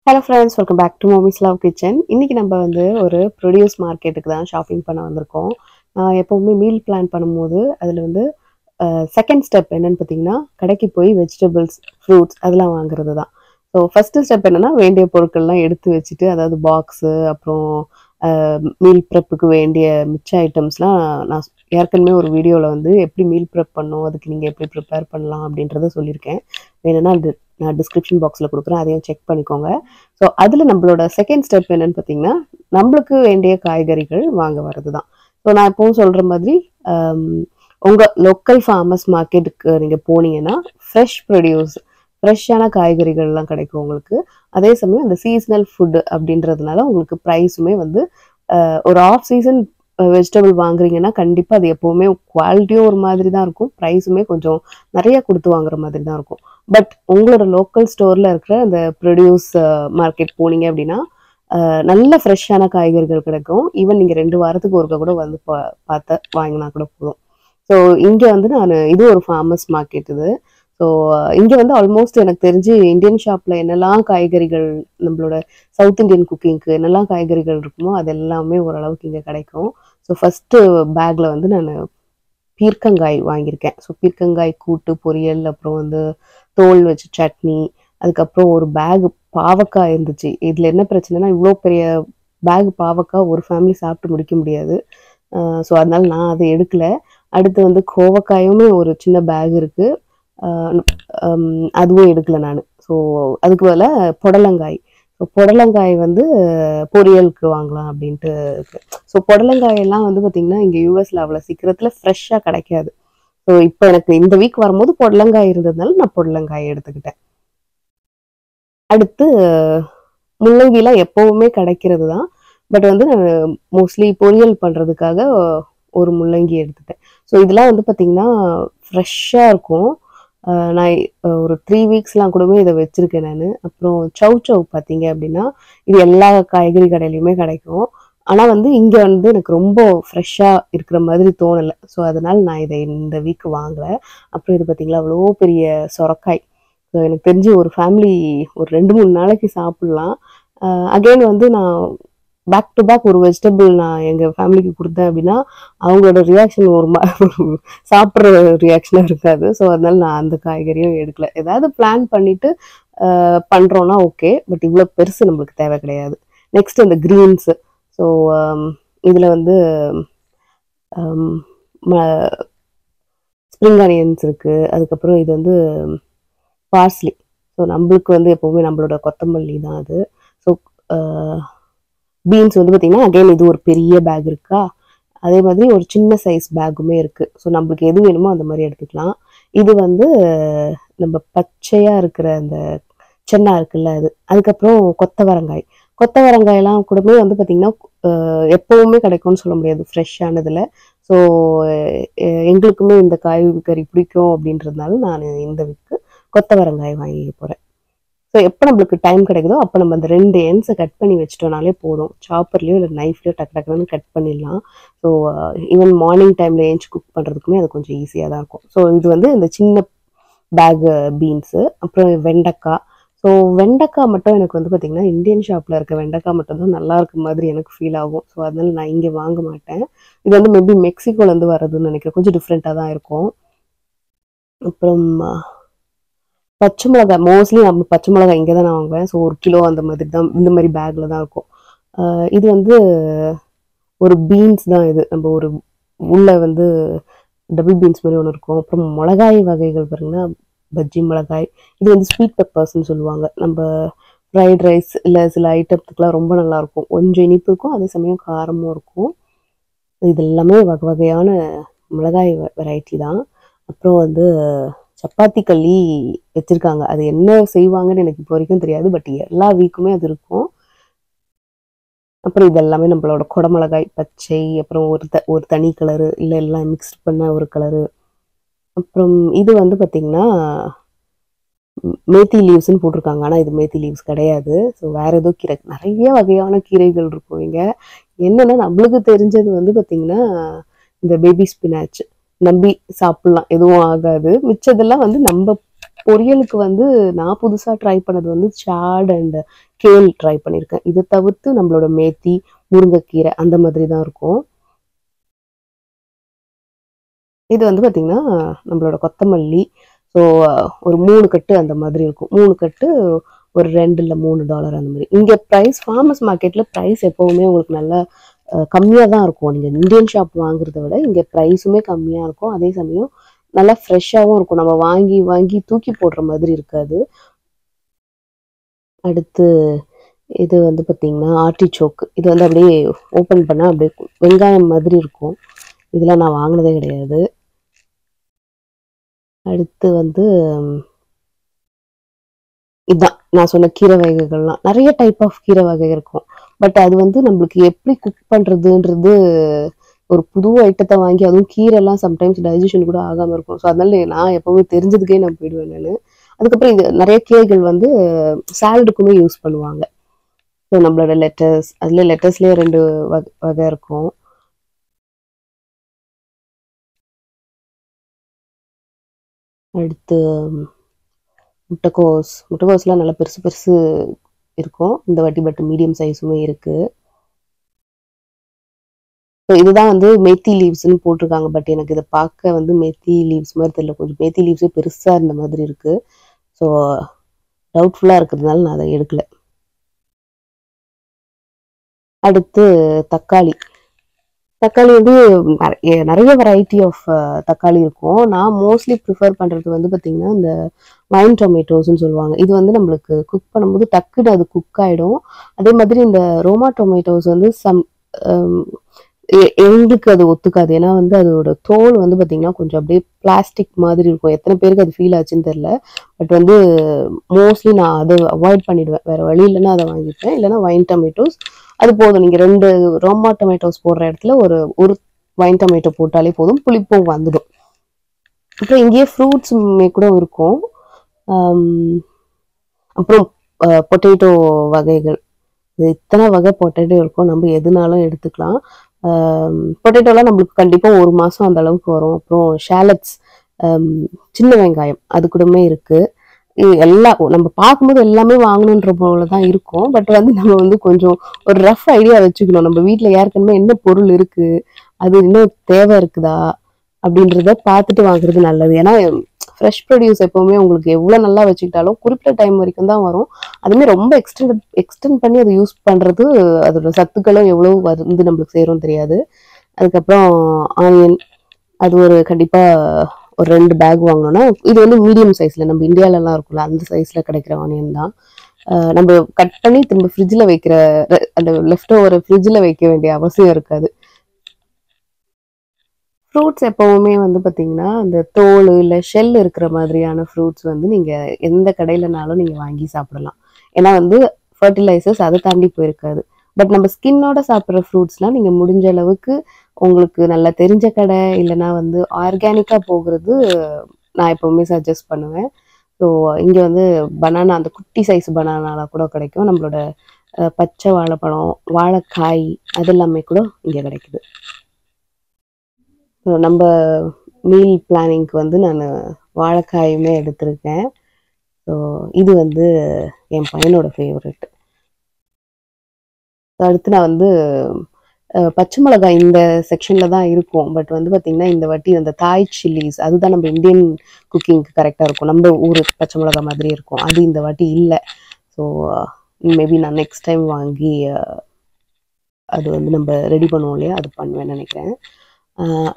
Hello friends, welcome back to mommy's love kitchen. இன்றைக்கி நம்ம வந்து ஒரு ப்ரொடியூஸ் மார்க்கெட்டுக்கு தான் ஷாப்பிங் பண்ண வந்திருக்கோம். எப்போவுமே மீல் பிளான் பண்ணும்போது அதில் வந்து செகண்ட் ஸ்டெப் என்னென்னு பார்த்தீங்கன்னா, கடைக்கு போய் வெஜிடபிள்ஸ், ஃப்ரூட்ஸ் அதெல்லாம் வாங்குறது தான். ஸோ ஃபஸ்ட்டு ஸ்டெப் என்னென்னா, வேண்டிய பொருட்கள்லாம் எடுத்து வச்சுட்டு, அதாவது பாக்ஸு, அப்புறம் மீல் ப்ரெப்புக்கு வேண்டிய மிச்ச ஐட்டம்ஸ்லாம் நான் ஏற்கனவே ஒரு வீடியோவில் வந்து எப்படி மீல் ப்ரெப் பண்ணணும், அதுக்கு நீங்கள் எப்படி ப்ரிப்பேர் பண்ணலாம் அப்படின்றத சொல்லியிருக்கேன். வேணும்னா அது நான் டிஸ்கிரிப்ஷன் பாக்ஸில் கொடுக்குறேன், அதையும் செக் பண்ணிக்கோங்க. ஸோ அதில் நம்மளோட செகண்ட் ஸ்டெப் என்னென்னு பார்த்தீங்கன்னா, நம்மளுக்கு வேண்டிய காய்கறிகள் வாங்க வர்றது தான். ஸோ நான் எப்பவும் சொல்கிற மாதிரி உங்கள் லோக்கல் ஃபார்மர்ஸ் மார்க்கெட்டுக்கு நீங்கள் போனீங்கன்னா ஃப்ரெஷ்ஷான காய்கறிகள்லாம் கிடைக்கும் உங்களுக்கு. அதே சமயம் அந்த சீசனல் ஃபுட்டு அப்படின்றதுனால உங்களுக்கு ப்ரைஸுமே வந்து ஒரு ஆஃப் சீசன் வெஜிடபிள் வாங்குறீங்கன்னா கண்டிப்பாக அது எப்போவுமே குவாலிட்டியும் ஒரு மாதிரி தான் இருக்கும், ப்ரைஸுமே கொஞ்சம் நிறைய கொடுத்து வாங்குற மாதிரி தான் இருக்கும். பட் உங்களோட லோக்கல் ஸ்டோரில் இருக்கிற அந்த ப்ரொடியூஸ் மார்க்கெட் போனீங்க அப்படின்னா நல்ல ஃப்ரெஷ்ஷான காய்கறிகள் கிடைக்கும். ஈவன் நீங்கள் 2 வாரத்துக்கு ஒருக்க கூட வந்து பார்த்து வாங்கினா கூட போதும். ஸோ இங்கே வந்து இது ஒரு ஃபார்மர்ஸ் மார்க்கெட் இது. ஸோ இங்கே வந்து ஆல்மோஸ்ட் எனக்கு தெரிஞ்சு இந்தியன் ஷாப்பில் என்னெல்லாம் காய்கறிகள், நம்மளோட சவுத் இந்தியன் குக்கிங்க்கு என்னெல்லாம் காய்கறிகள் இருக்குமோ அது எல்லாமே ஓரளவுக்கு இங்கே கிடைக்கும். ஸோ ஃபஸ்ட்டு பேக்கில் வந்து நான் பீர்க்கங்காய் வாங்கியிருக்கேன். ஸோ பீர்க்கங்காய் கூட்டு பொரியல், அப்புறம் வந்து தோல் வச்சு சட்னி, அதுக்கப்புறம் ஒரு பேக் பாவக்காய் இருந்துச்சு. இதில் என்ன பிரச்சனைனா, இவ்வளோ பெரிய பேக் பாவக்காய் ஒரு ஃபேமிலி சாப்பிட்டு முடிக்க முடியாது. ஸோ அதனால நான் அதை எடுக்கல. அடுத்து வந்து கோவக்காயுமே ஒரு சின்ன பேக் இருக்குது, அதுவும் எடுக்கல நான். ஸோ அதுக்கு பதிலாக புடலங்காய். ஸோ புடலங்காய் வந்து பொரியலுக்கு வாங்கலாம் அப்படின்ட்டு இருக்கு. ஸோ புடலங்காயெல்லாம் வந்து பார்த்திங்கன்னா இங்கே யூஎஸில் அவ்வளோ சீக்கிரத்தில் ஃப்ரெஷ்ஷாக கிடைக்காது. ஸோ இப்போ எனக்கு இந்த வீக் வரும்போது புடலங்காய் இருந்ததுனால நான் புடலங்காய் எடுத்துக்கிட்டேன். அடுத்து முள்ளங்கிலாம் எப்போவுமே கிடைக்கிறது தான். பட் வந்து நான் மோஸ்ட்லி பொரியல் பண்ணுறதுக்காக ஒரு முள்ளங்கி எடுத்துட்டேன். ஸோ இதெல்லாம் வந்து பார்த்திங்கன்னா ஃப்ரெஷ்ஷாக இருக்கும். நான் ஒரு 3 வீக்ஸ்லாம் கூடவே இதை வச்சுருக்கேன் நான். அப்புறம் சவ் பார்த்தீங்க அப்படின்னா இது எல்லா காய்கறி கடையிலையுமே கிடைக்கும். ஆனால் வந்து இங்கே வந்து எனக்கு ரொம்ப ஃப்ரெஷ்ஷாக இருக்கிற மாதிரி தோணலை. ஸோ அதனால் நான் இதை இந்த வீக் வாங்கலை. அப்புறம் இது பார்த்திங்களா அவ்வளோ பெரிய சொரக்காய். ஸோ எனக்கு தெரிஞ்சு ஒரு ஃபேமிலி ஒரு 2-3 நாளைக்கு சாப்பிட்லாம். அகெயின் வந்து நான் பேக் டு பேக் ஒரு வெஜிடபிள் நான் எங்கள் ஃபேமிலிக்கு கொடுத்தேன் அப்படின்னா அவங்களோட ரியாக்ஷன் ஒரு சாப்பிட்ற ரியாக்ஷனாக இருக்காது. ஸோ அதனால நான் அந்த காய்கறியும் எடுக்கல. ஏதாவது பிளான் பண்ணிவிட்டு பண்ணுறோன்னா ஓகே, பட் இவ்வளோ பெருசு நம்மளுக்கு தேவை கிடையாது. நெக்ஸ்ட் இந்த க்ரீன்ஸு. ஸோ இதில் வந்து ஸ்ப்ரிங் ஆனியன்ஸ் இருக்குது. அதுக்கப்புறம் இது வந்து பார்ஸ்லி. ஸோ நம்மளுக்கு வந்து எப்போவுமே நம்மளோட கொத்தமல்லி தான் அது. ஸோ பீன்ஸ் வந்து பார்த்திங்கன்னா அகைன் இது ஒரு பெரிய பேக் இருக்கா, அதே மாதிரி ஒரு சின்ன சைஸ் பேக்குமே இருக்குது. ஸோ நம்மளுக்கு எது வேணுமோ அந்த மாதிரி எடுத்துக்கலாம். இது வந்து நம்ம பச்சையாக இருக்கிற அந்த சென்னா இருக்குல்ல அது. அதுக்கப்புறம் கொத்தவரங்காயெல்லாம் கூடவே வந்து பார்த்திங்கன்னா எப்போவுமே கிடைக்கும்னு சொல்ல முடியாது ஃப்ரெஷ்ஷானதில். ஸோ எங்களுக்குமே இந்த காய்கறி பிடிக்கும் அப்படின்றதுனால நான் இந்த வீக்கு கொத்தவரங்காய் வாங்கி போகிறேன். ஸோ எப்போ நம்மளுக்கு டைம் கிடைக்குதோ அப்போ நம்ம அந்த 2 எண்ட்ஸை கட் பண்ணி வச்சிட்டோம்னாலே போதும். சாப்பர்லேயோ இல்லை நைஃப்லையோ டக்கு டக்குன்னு கட் பண்ணிடலாம். ஸோ ஈவன் மார்னிங் டைமில் ஏஞ்சி குக் பண்ணுறதுக்குமே அது கொஞ்சம் ஈஸியாக தான் இருக்கும். ஸோ இது வந்து இந்த சின்ன பேக்கு பீன்ஸு. அப்புறம் வெண்டைக்காய். ஸோ வெண்டைக்காய் மட்டும் எனக்கு வந்து பார்த்திங்கன்னா இந்தியன் ஷாப்பில் இருக்க வெண்டைக்காய் மட்டும் தான் நல்லா இருக்க மாதிரி எனக்கு ஃபீல் ஆகும். ஸோ அதனால் நான் இங்கே வாங்க மாட்டேன். இது வந்து மேபி மெக்சிகோலேருந்து வர்றதுன்னு நினைக்கிறேன், கொஞ்சம் டிஃப்ரெண்ட்டாக தான் இருக்கும். அப்புறம் பச்சை மிளகாய், மோஸ்ட்லி நம்ம பச்சை மிளகாய் இங்கே தான் நான் வாங்குவேன். ஸோ 1 கிலோ அந்த மாதிரி தான் இந்த மாதிரி பேக்கில் தான் இருக்கும். இது வந்து ஒரு பீன்ஸ் தான். இது நம்ம ஒரு உள்ளே வந்து டபுள் பீன்ஸ் மாதிரி ஒன்று இருக்கும். அப்புறம் மிளகாய் வகைகள் பாருங்கன்னா பஜ்ஜி மிளகாய். இது வந்து ஸ்வீட் பெப்பர்ஸ்ன்னு சொல்லுவாங்க. நம்ம ஃப்ரைட் ரைஸ் இல்லை சில ஐட்டத்துக்குலாம் ரொம்ப நல்லாயிருக்கும். கொஞ்சம் இனிப்பு இருக்கும், அதே சமயம் காரமும் இருக்கும். இது எல்லாமே வகை வகையான மிளகாய் வெரைட்டி தான். அப்புறம் வந்து சப்பாத்தி கல்லி வச்சுருக்காங்க. அது என்ன செய்வாங்கன்னு எனக்கு இப்போ வரைக்கும் தெரியாது, பட் எல்லா வீக்குமே அது இருக்கும். அப்புறம் இது எல்லாமே நம்மளோட குடமிளகாய் பச்சை, அப்புறம் ஒரு தனி கலரு, இல்லை எல்லாம் மிக்ஸ் பண்ண ஒரு கலரு. அப்புறம் இது வந்து பார்த்திங்கன்னா மேத்தி லீவ்ஸ்ன்னு போட்டிருக்காங்க, ஆனால் இது மேத்தி லீவ்ஸ் கிடையாது. ஸோ வேறு ஏதோ கீரை, நிறைய வகையான கீரைகள் இருக்கும் இங்கே. என்னென்னா நம்மளுக்கு தெரிஞ்சது வந்து பார்த்திங்கன்னா இந்த பேபி ஸ்பினாச் நம்பி சாப்பிட்லாம், எதுவும் ஆகாது. மிச்சதெல்லாம் வந்து நம்ம பொரியலுக்கு வந்து நான் புதுசா ட்ரை பண்ணது வந்து சாட் அண்ட் கேல் ட்ரை பண்ணியிருக்கேன். இத தவிர்த்து நம்மளோட மேத்தி, முருங்கைக்கீரை அந்த மாதிரி தான் இருக்கும். இது வந்து பார்த்தீங்கன்னா, நம்மளோட கொத்தமல்லி. ஸோ ஒரு 3 கட்டு அந்த மாதிரி இருக்கும். 3 கட்டு ஒரு 2 இல்ல $3 அந்த மாரி. இங்க பிரைஸ் ஃபார்மர்ஸ் மார்க்கெட்ல பிரைஸ் எப்பவுமே உங்களுக்கு நல்லா கம்மியா தான் இருக்கும். நீங்க இந்தியன் ஷாப் வாங்குறத விட இங்க பிரைஸுமே கம்மியா இருக்கும். அதே சமயம் நல்லா ஃப்ரெஷ்ஷாவும் இருக்கும். நம்ம வாங்கி வாங்கி தூக்கி போடுற மாதிரி இருக்காது. அடுத்து இது வந்து பார்த்தீங்கன்னா, ஆர்ட்டிச்சோக். இது வந்து அப்படியே ஓப்பன் பண்ணா அப்படியே வெங்காயம் மாதிரி இருக்கும். இதெல்லாம் நான் வாங்குனதே கிடையாது. அடுத்து வந்து இதான் நான் சொன்ன கீரை வகைகள்லாம். நெறைய டைப் ஆஃப் கீரை வகை இருக்கும். பட் அது வந்து நம்மளுக்கு எப்படி குக் பண்றதுன்றது ஒரு புது ஐட்டத்த வாங்கி அதுவும் கீரைலாம் சம்டைம்ஸ் டைஜஷன் கூட ஆகாம இருக்கும். ஸோ அதனால நான் எப்பவுமே தெரிஞ்சதுக்கே நான் போயிடுவேன் நானு. அதுக்கப்புறம் இது நெறைய கீரைகள் வந்து சாலடுக்குமே யூஸ் பண்ணுவாங்க. ஸோ நம்மளோட லெட்டர்ஸ், அதுல லெட்டர்ஸ்லயே 2 வகை இருக்கும். அடுத்து முட்டைக்கோஸ்லாம் நல்லா பெருசு பெருசு இருக்கும். இந்த வாட்டி பட் மீடியம் சைஸுமே இருக்கு. ஸோ இதுதான் வந்து மேத்தி லீவ்ஸ்ன்னு போட்டிருக்காங்க. பட் எனக்கு இத பார்க்க வந்து மேத்தி லீவ்ஸ் மாரி தெரியல. கொஞ்சம் மேத்தி லீவ்ஸே பெருசா இருந்த மாதிரி இருக்கு. ஸோ டவுட்ஃபுல்லா இருக்கிறதுனால நான் அத எடுக்கல. அடுத்து தக்காளி. தக்காளி வந்து நெறைய வெரைட்டி ஆஃப் தக்காளி இருக்கும். நான் மோஸ்ட்லி ப்ரிஃபர் பண்றது வந்து பார்த்தீங்கன்னா, இந்த வைன் டொமேட்டோஸ்ன்னு சொல்லுவாங்க. இது வந்து நம்மளுக்கு குக் பண்ணும்போது டக்குனு அது குக் ஆயிடும். அதே மாதிரி இந்த ரோமா டொமேட்டோஸ் வந்து அம் எங்களுக்கு அது ஒத்துக்காது. ஏன்னா வந்து அதோட தோல் வந்து பார்த்தீங்கன்னா, கொஞ்சம் அப்படியே பிளாஸ்டிக் மாதிரி இருக்கும். எத்தன பேருக்கு அது ஃபீல் ஆச்சுன்னு தெரியல. பட் வந்து மோஸ்ட்லி நான் அத அவாய்ட் பண்ணிடுவேன். வேற வழி இல்லன்னா அத வாங்கிப்பேன். இல்லன்னா வைன் டொமேட்டோஸ் அது போதும். நீங்க 2 ரோமா டொமேட்டோஸ் போடுற இடத்துல ஒரு வைன் டொமேட்டோ போட்டாலே போதும். புளிப்பும் வந்துடும். அப்புறம் இங்கேயே ஃப்ரூட்ஸுமே கூட இருக்கும். அம் அப்புறம் பொட்டேட்டோ வகைகள். இத்தனை வகை பொட்டேட்டோ இருக்கும். நம்ம எதுனாலும் எடுத்துக்கலாம். பொட்டேட்டோலாம் நம்மளுக்கு கண்டிப்பா 1 மாசம் அந்த அளவுக்கு வரும். அப்புறம் ஷாலட்ஸ், அம் சின்ன வெங்காயம் அது கூடமே இருக்கு. எல்லாம் நம்ம பார்க்கும்போது எல்லாமே வாங்கணுன்ற போல தான் இருக்கும். பட் வந்து நம்ம வந்து கொஞ்சம் ஒரு ரஃப் ஐடியா வச்சுக்கணும். நம்ம வீட்ல ஏற்கனவே என்ன பொருள் இருக்கு? அது இன்னும் தேவை இருக்குதா? அப்படின்றத பார்த்துட்டு வாங்குறது நல்லது. ஏன்னா ஃப்ரெஷ் ப்ரொடியூஸ் எப்பவுமே உங்களுக்கு எவ்வளோ நல்லா வச்சுக்கிட்டாலும் குறிப்பிட்ட டைம் வரைக்கும் தான் வரும். அதுவுமே ரொம்ப எக்ஸ்டெண்ட் பண்ணி அதை யூஸ் பண்றது அதோட சத்துக்களும் எவ்வளோ வந்து நம்மளுக்கு சேரும் தெரியாது. அதுக்கப்புறம் ஆனியன் அது ஒரு கண்டிப்பா ஒரு 2 பேக் வாங்கணும்னா, இது வந்து மீடியம் சைஸ்ல நம்ம இந்தியாலலாம் இருக்கும்ல, அந்த சைஸ்ல கிடைக்கிற ஆனியன் தான். நம்ம கட் பண்ணி திரும்ப ஃப்ரிட்ஜ்ல வைக்கிற அந்த லெஃப்ட் ஓவர ஃப்ரிட்ஜ்ல வைக்க வேண்டிய அவசியம் இருக்காது. ஃப்ரூட்ஸ் எப்பவுமே வந்து பார்த்தீங்கன்னா, அந்த தோல் இல்ல ஷெல் இருக்கிற மாதிரியான ஃப்ரூட்ஸ் வந்து நீங்க எந்த கடையிலனாலும் நீங்க வாங்கி சாப்பிடலாம். ஏன்னா வந்து ஃபெர்டிலைசர்ஸ் அத தாண்டி போயிருக்காது. பட் நம்ம ஸ்கின்னோட சாப்பிடுற ஃப்ரூட்ஸ்லாம் நீங்க முடிஞ்ச அளவுக்கு உங்களுக்கு நல்லா தெரிஞ்ச கடை, இல்லன்னா வந்து ஆர்கானிக்கா போகுறது நான் எப்பவுமே சஜெஸ்ட் பண்ணுவேன். ஸோ இங்க வந்து பனானா அந்த குட்டி சைஸ் பனானாலாம் கூட கிடைக்கும். நம்மளோட பச்சை வாழைப்பழம், வாழைக்காய் அது எல்லாமே கூட இங்க கிடைக்குது. நம்ப மீல் பிளானிங்க்கு வந்து நானு வாழைக்காயுமே எடுத்திருக்கேன். ஸோ இது வந்து என் பையனோட ஃபேவரைட். அடுத்து நான் வந்து பச்சை மிளகாய் இந்த செக்ஷன்ல தான் இருக்கும். பட் வந்து பார்த்தீங்கன்னா, இந்த வாட்டி அந்த தாய் சில்லிஸ் அதுதான் நம்ம இந்தியன் குக்கிங்க்கு கரெக்ட்டா இருக்கும். நம்ம ஊரு பச்சை மிளகாய் மாதிரி இருக்கும். அது இந்த வாட்டி இல்ல. ஸோ மேபி நான் நெக்ஸ்ட் டைம் வாங்கி அது வந்து நம்ம ரெடி பண்ணுவோம் இல்லையா? அது பண்ணுவேன்னு நெனைக்கிறேன்.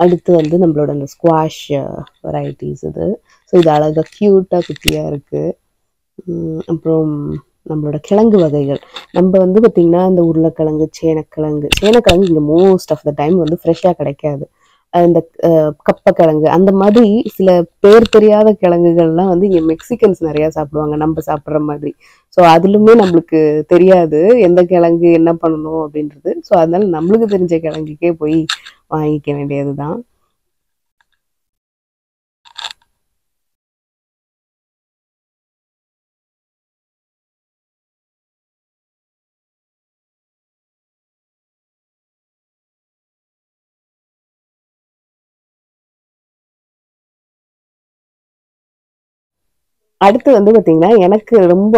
அடுத்து வந்து நம்மளோட அந்த ஸ்குவாஷ் வெரைட்டிஸ் இது. ஸோ இது அழகா கியூட்டா குட்டியா இருக்கு. அப்புறம் நம்மளோட கிழங்கு வகைகள். நம்ம வந்து பார்த்தீங்கன்னா, இந்த உருளைக்கிழங்கு, சேனக்கிழங்கு இங்க மோஸ்ட் ஆஃப் த டைம் வந்து ஃப்ரெஷ்ஷா கிடைக்காது. இந்த கப்பக்கிழங்கு அந்த மாதிரி சில பேர் தெரியாத கிழங்குகள்லாம் வந்து இங்க மெக்சிகன்ஸ் நெறையா சாப்பிடுவாங்க, நம்ம சாப்பிடுற மாதிரி. ஸோ அதிலுமே நம்மளுக்கு தெரியாது, எந்த கிழங்கு என்ன பண்ணணும் அப்படின்றது. ஸோ அதனால நம்மளுக்கு தெரிஞ்ச கிழங்குக்கே போய் வாங்கிக்க வேண்டியது தான். அடுத்து வந்து பாத்தீங்கன்னா எனக்கு ரொம்ப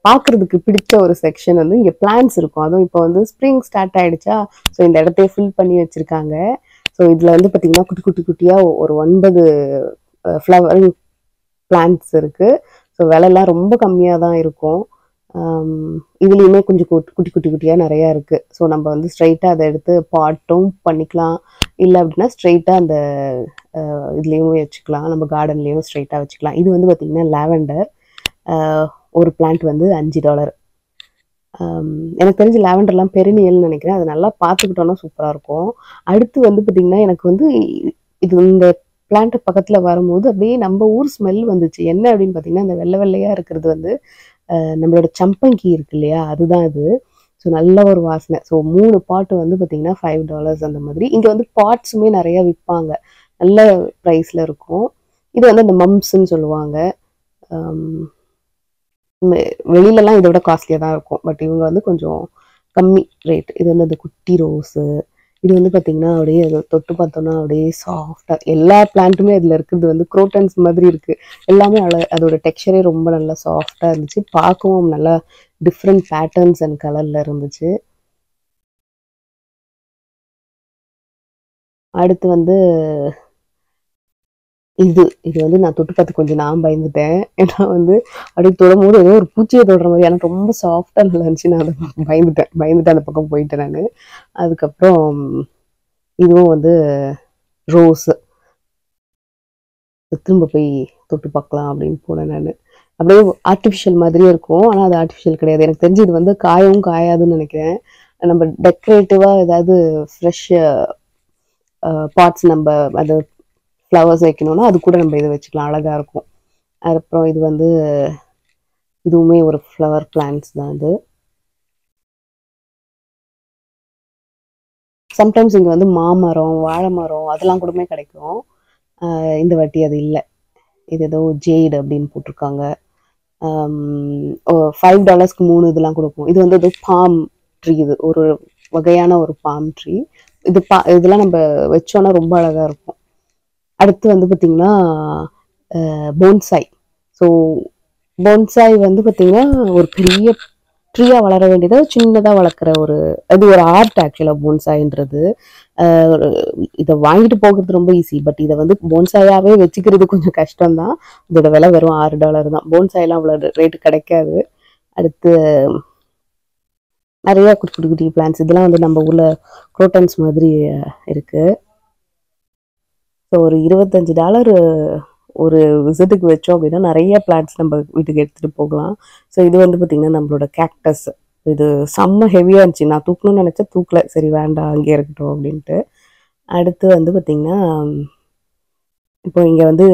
பாக்குறதுக்கு பிடிச்ச ஒரு செக்ஷன் வந்து இங்க பிளான்ஸ் இருக்கும். அதுவும் இப்போ வந்து ஸ்ப்ரிங் ஸ்டார்ட் ஆயிடுச்சா, ஸோ இந்த இடத்தையே ஃபில் பண்ணி வச்சிருக்காங்க. ஸோ இதுல வந்து பாத்தீங்கன்னா குட்டி குட்டி குட்டியா ஒரு 9 ஃப்ளவரிங் பிளான்ட்ஸ் இருக்கு. ஸோ விலைலாம் ரொம்ப கம்மியா தான் இருக்கும். இதுலயுமே கொஞ்சம் குட்டி குட்டி குட்டியா நிறைய இருக்கு. ஸோ நம்ம வந்து ஸ்ட்ரைட்டா அதை எடுத்து பாட்டும் பண்ணிக்கலாம், இல்லை அப்படின்னா ஸ்ட்ரைட்டா அந்த இதுலயும் வச்சுக்கலாம், நம்ம கார்டன்லயும் ஸ்ட்ரைட்டா வச்சுக்கலாம். இது வந்து பாத்தீங்கன்னா லாவெண்டர். ஒரு பிளான்ட் வந்து $5. எனக்கு தெரிஞ்சு லாவெண்டர்லாம் பெரினியல்னு நினைக்கிறேன். அது நல்லா பார்த்துக்கிட்டோம்னா சூப்பராக இருக்கும். அடுத்து வந்து பார்த்தீங்கன்னா எனக்கு வந்து இது இந்த பிளான்ட் பக்கத்தில் வரும்போது அப்படியே நம்ம ஊர் ஸ்மெல் வந்துச்சு. என்ன அப்படின்னு பார்த்தீங்கன்னா இந்த வெள்ளை வெள்ளையாக இருக்கிறது வந்து நம்மளோட சம்பங்கி இருக்கு இல்லையா, அதுதான் இது. ஸோ நல்ல ஒரு வாசனை. ஸோ 3 பாட்டு வந்து பார்த்தீங்கன்னா $5 அந்த மாதிரி. இங்கே வந்து பாட்ஸுமே நிறைய விற்பாங்க, நல்ல ப்ரைஸில் இருக்கும். இது வந்து அந்த மம்ஸ்ன்னு சொல்லுவாங்க. வெளியிலலாம் இதை விட காஸ்ட்லியாக தான் இருக்கும், பட் இவங்க வந்து கொஞ்சம் கம்மி ரேட். இது வந்து அந்த குட்டி ரோஸு. இது வந்து பார்த்தீங்கன்னா அப்படியே அதை தொட்டு பார்த்தோம்னா அப்படியே சாஃப்டாக எல்லா பிளான்ட்டுமே இதில் இருக்கிறது வந்து குரோட்டன்ஸ் மாதிரி இருக்குது. எல்லாமே அதோட டெக்ஸ்சரே ரொம்ப நல்லா சாஃப்டாக இருந்துச்சு. பார்க்கவும் நல்லா டிஃப்ரெண்ட் பேட்டர்ன்ஸ் அண்ட் கலரில் இருந்துச்சு. அடுத்து வந்து இது இது வந்து நான் தொட்டு பார்த்து கொஞ்சம் நான் பயந்துட்டேன். ஏன்னா வந்து அப்படியே தொடும்போது ஏதோ ஒரு பூச்சியை தொடுற மாதிரி, ஆனால் ரொம்ப சாஃப்டாக நல்லா இருந்துச்சு. நான் அதை பயந்துட்டு அந்த பக்கம் போயிட்டேன் நான். அதுக்கப்புறம் இதுவும் வந்து ரோஸு. திரும்ப போய் தொட்டு பார்க்கலாம் அப்படின்னு போனேன் நான். அப்படியே ஆர்டிஃபிஷியல் மாதிரியே இருக்கும், ஆனால் அது ஆர்டிஃபிஷியல் கிடையாது. எனக்கு தெரிஞ்சு இது வந்து காயவும் காயாதுன்னு நினைக்கிறேன். நம்ம டெக்கரேட்டிவாக ஏதாவது ஃப்ரெஷ் பாட்ஸ் நம்ம அது ஃப்ளவர்ஸ் வைக்கணும்னா அது கூட நம்ம இதை வச்சுக்கலாம், அழகாக இருக்கும். அதுக்கப்புறம் இது வந்து இதுவுமே ஒரு ஃப்ளவர் பிளான்ட்ஸ் தான் இது. சம்டைம்ஸ் இங்கே வந்து மாமரம், வாழை மரம் அதெல்லாம் கூடமே கிடைக்கும். இந்த வாட்டி அது இல்லை. இது ஏதோ ஜெய்டு அப்படின்னு போட்டிருக்காங்க. $5 3 இதெல்லாம் கொடுக்கும். இது வந்து ஏதோ பாம் ட்ரீ, இது ஒரு வகையான ஒரு பாம் ட்ரீ. இதெல்லாம் நம்ம வச்சோன்னா ரொம்ப அழகாக இருக்கும். அடுத்து வந்து பார்த்தீங்கன்னா போன்சாய். ஸோ போன்சாய் வந்து பார்த்தீங்கன்னா ஒரு பெரிய ட்ரீயா வளர வேண்டியதை சின்னதாக வளர்க்குற அது ஒரு ஆர்ட் ஆக்சுவலாக போன்சாயின்றது. இதை வாங்கிட்டு போகிறது ரொம்ப ஈஸி, பட் இதை வந்து போன்சாயாவே வச்சுக்கிறது கொஞ்சம் கஷ்டம்தான். இதோட விலை வெறும் $6 தான். போன்சாயெல்லாம் அவ்வளோ ரேட்டு கிடைக்காது. அடுத்து நிறைய குட்டி குட்டி குட்டி பிளான்ஸ். இதெல்லாம் வந்து நம்ம ஊர்ல குரோட்டன்ஸ் மாதிரி இருக்கு. ஸோ ஒரு $25 ஒரு விசிட்டுக்கு வச்சோம் அப்படின்னா நிறைய பிளான்ட்ஸ் நம்ம வீட்டுக்கு எடுத்துகிட்டு போகலாம். ஸோ இது வந்து பார்த்திங்கன்னா நம்மளோட கேக்டஸ். இது செம்ம ஹெவியாக இருந்துச்சு. நான் தூக்கணும்னு நினச்சா தூக்கல, சரி வேண்டாம் அங்கே இருக்கட்டும் அப்படின்ட்டு. அடுத்து வந்து பார்த்திங்கன்னா இப்போ இங்கே வந்து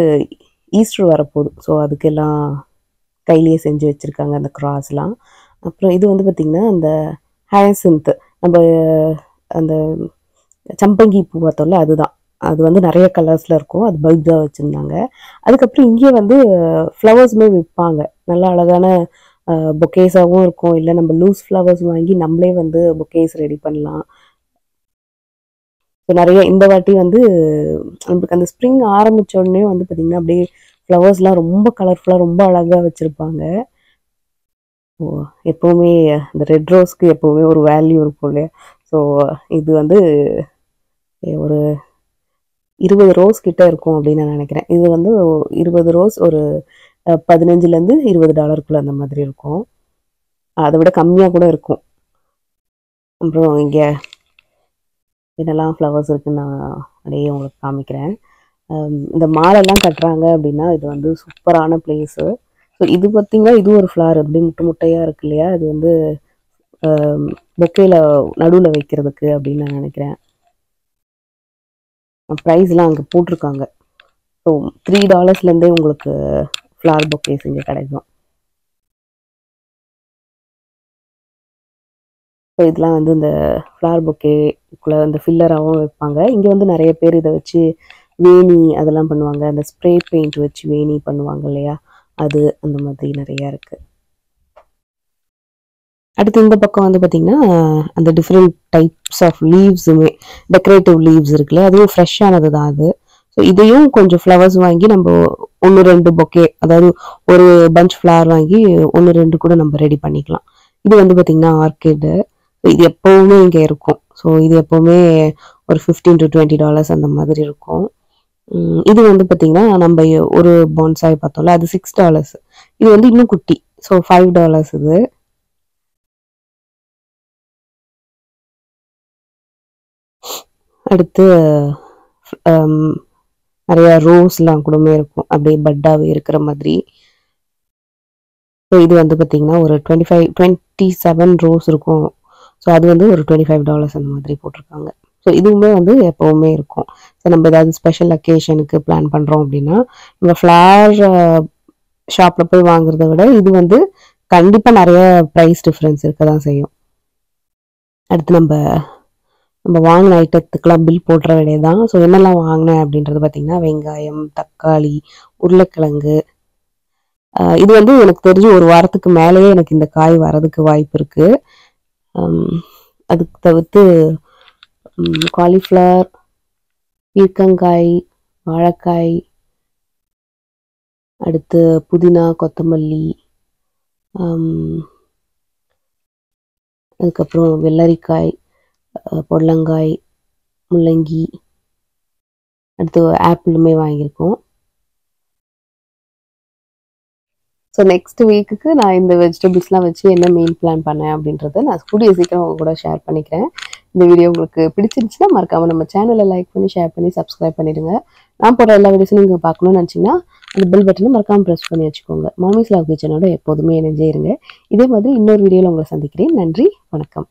ஈஸ்டர் வரப்போகுது. ஸோ அதுக்கெல்லாம் கையிலேயே செஞ்சு வச்சுருக்காங்க அந்த கிராஸ்லாம். அப்புறம் இது வந்து பார்த்திங்கன்னா அந்த ஹயசின்த், நம்ம அந்த சம்பங்கி பூ பார்த்தோம்ல, அதுதான். அது வந்து நிறைய கலர்ஸில் இருக்கும், அது பல்பாக வச்சுருந்தாங்க. அதுக்கப்புறம் இங்கே வந்து ஃப்ளவர்ஸுமே விற்பாங்க, நல்ல அழகான பொக்கேஸாகவும் இருக்கும். இல்லை நம்ம லூஸ் ஃப்ளவர்ஸ் வாங்கி நம்மளே வந்து பொக்கேஸ் ரெடி பண்ணலாம். ஸோ நிறைய இந்த வாட்டி வந்து நம்மளுக்கு அந்த ஸ்ப்ரிங் ஆரம்பித்த உடனே வந்து பார்த்திங்கன்னா அப்படியே ஃப்ளவர்ஸ்லாம் ரொம்ப கலர்ஃபுல்லாக ரொம்ப அழகாக வச்சுருப்பாங்க. எப்போவுமே இந்த ரெட் ரோஸ்க்கு எப்போவுமே ஒரு வேல்யூ இருக்கும் இல்லையா. ஸோ இது வந்து ஒரு 20 ரோஸ் கிட்ட இருக்கும் அப்படின்னு நான் நினைக்கிறேன். இது வந்து 20 ரோஸ் ஒரு $15 to $20 அந்த மாதிரி இருக்கும். அதை விட கம்மியாக கூட இருக்கும். அப்புறம் இங்கே என்னெல்லாம் ஃப்ளவர்ஸ் இருக்குன்னு நான் அப்படியே உங்களுக்கு காமிக்கிறேன். இந்த மாலைலாம் கட்டுறாங்க அப்படின்னா இது வந்து சூப்பரான பிளேஸு. ஸோ இது பார்த்திங்கன்னா இது ஒரு ஃப்ளவர் அப்படி முட்டையாக இருக்கு இல்லையா, இது வந்து பொக்கேல நடுவில் வைக்கிறதுக்கு அப்படின்னு நான் நினைக்கிறேன். ப்ரைஸ்லாம் அங்கே போட்டிருக்காங்க. ஸோ $3 உங்களுக்கு ஃப்ளவர் பொக்கேஸ் இங்கே கிடைக்கும். ஸோ இதெல்லாம் வந்து இந்த ஃப்ளவர் பொக்கேக்குள்ளே இந்த ஃபில்லராகவும் வைப்பாங்க. இங்கே வந்து நிறைய பேர் இதை வச்சு வேணி அதெல்லாம் பண்ணுவாங்க. அந்த ஸ்ப்ரே பெயிண்ட் வச்சு வேணி பண்ணுவாங்க இல்லையா, அது அந்த மாதிரி நிறையா இருக்குது. அடுத்து இந்த பக்கம் வந்து பார்த்திங்கன்னா அந்த டிஃப்ரெண்ட் டைப்ஸ் ஆஃப் லீவ்ஸுமே, டெக்கரேட்டிவ் லீவ்ஸ் இருக்குல்ல, அதுவும் ஃப்ரெஷ்ஷானது தான் அது. ஸோ இதையும் கொஞ்சம் ஃப்ளவர்ஸ் வாங்கி நம்ம 1-2 பொக்கே, அதாவது ஒரு பஞ்ச் ஃப்ளவர் வாங்கி 1-2 கூட நம்ம ரெடி பண்ணிக்கலாம். இது வந்து பார்த்தீங்கன்னா ஆர்கிடு. இது எப்பவுமே இங்கே இருக்கும். ஸோ இது எப்பவுமே ஒரு $15 to $20 அந்த மாதிரி இருக்கும். இது வந்து பார்த்தீங்கன்னா நம்ம ஒரு பான்சாய் பார்த்தோம்ல, அது $6. இது வந்து இன்னும் குட்டி. ஸோ $5 இது. அடுத்து நிறைய ரோஸ்லாம் கூடமே இருக்கும், அப்படியே பட்டாவே இருக்கிற மாதிரி. ஸோ இது வந்து பார்த்தீங்கன்னா ஒரு 27 ரோஸ் இருக்கும். ஸோ அது வந்து ஒரு $25 அந்த மாதிரி போட்டிருக்காங்க. ஸோ இதுவுமே வந்து எப்போவுமே இருக்கும். ஸோ நம்ம ஏதாவது ஸ்பெஷல் அக்கேஷனுக்கு பிளான் பண்ணுறோம் அப்படின்னா நம்ம ஃப்ளவர் ஷாப்பில் போய் வாங்குறத விட இது வந்து கண்டிப்பாக நிறைய ப்ரைஸ் டிஃப்ரென்ஸ் இருக்க தான் செய்யும். அடுத்து நம்ம வாங்கின ஐட்டத்துக்கெல்லாம் பில் போடுற வேலையை தான். ஸோ என்னெல்லாம் வாங்கினேன் அப்படின்றது பார்த்தீங்கன்னா வெங்காயம், தக்காளி, உருளைக்கிழங்கு. இது வந்து எனக்கு தெரிஞ்சு ஒரு வாரத்துக்கு மேலேயே எனக்கு இந்த காய் வரதுக்கு வாய்ப்பு இருக்கு. அதுக்கு தவிர்த்து காலிஃப்ளவர், பீர்க்கங்காய், வாழைக்காய், அடுத்து புதினா, கொத்தமல்லி, அதுக்கப்புறம் வெள்ளரிக்காய், பொடலங்காய், முள்ளங்கி, அடுத்து ஆப்பிளுமே வாங்கியிருக்கோம். ஸோ நெக்ஸ்ட் வீக்குக்கு நான் இந்த வெஜிடபிள்ஸ்லாம் வச்சு என்ன மீல் பிளான் பண்ணேன் அப்படின்றத நான் கூடிய சீக்கிரம் உங்க கூட ஷேர் பண்ணிக்கிறேன். இந்த வீடியோ உங்களுக்கு பிடிச்சிருந்துச்சுன்னா மறக்காம நம்ம சேனலை லைக் பண்ணி, ஷேர் பண்ணி, சப்ஸ்கிரைப் பண்ணிடுங்க. நான் போடுற எல்லா வீடியோஸும் நீங்கள் பார்க்கணும்னு நினச்சிங்கன்னா அந்த பெல் பட்டனை மறக்காம ப்ரெஸ் பண்ணி வச்சுக்கோங்க. மாமிஸ் லவ் கிச்சனோட எப்போதுமே இணைஞ்சே இருங்க. இதே மாதிரி இன்னொரு வீடியோவில் உங்களை சந்திக்கிறேன். நன்றி, வணக்கம்.